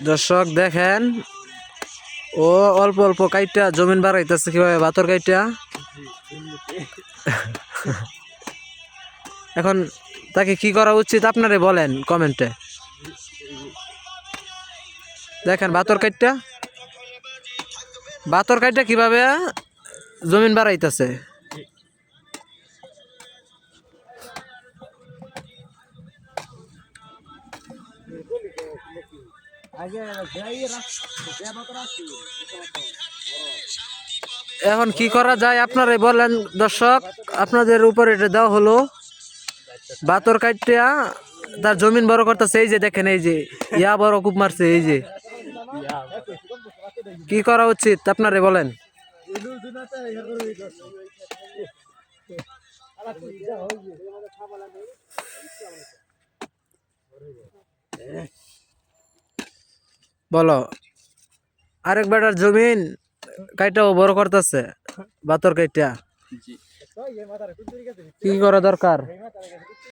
দর্শক দেখেন, ও অল্প অল্প কাইটা জমিন বাড়াইতেছে কিভাবে বাতর কাইটা। এখন তাকে কি করা উচিত আপনারে বলেন কমেন্টে। দেখেন বাতর কাইটা কিভাবে জমিন বাড়াইতেছে। এখন কি করা যায় আপনারাই বলেন দর্শক, আপনাদের উপর এটা দেওয়া হলো। বাতর কাইটা তার জমিন বড় করতেছে, এই যে দেখেন, এই যে ইয়া বড় কূপ মারছে। এই যে কি করা উচিত আপনারে বলেন। বলো, আরেক বেটার জমিন কাইটাও বড় করতেছে বাতর কাইটা, কি করা দরকার?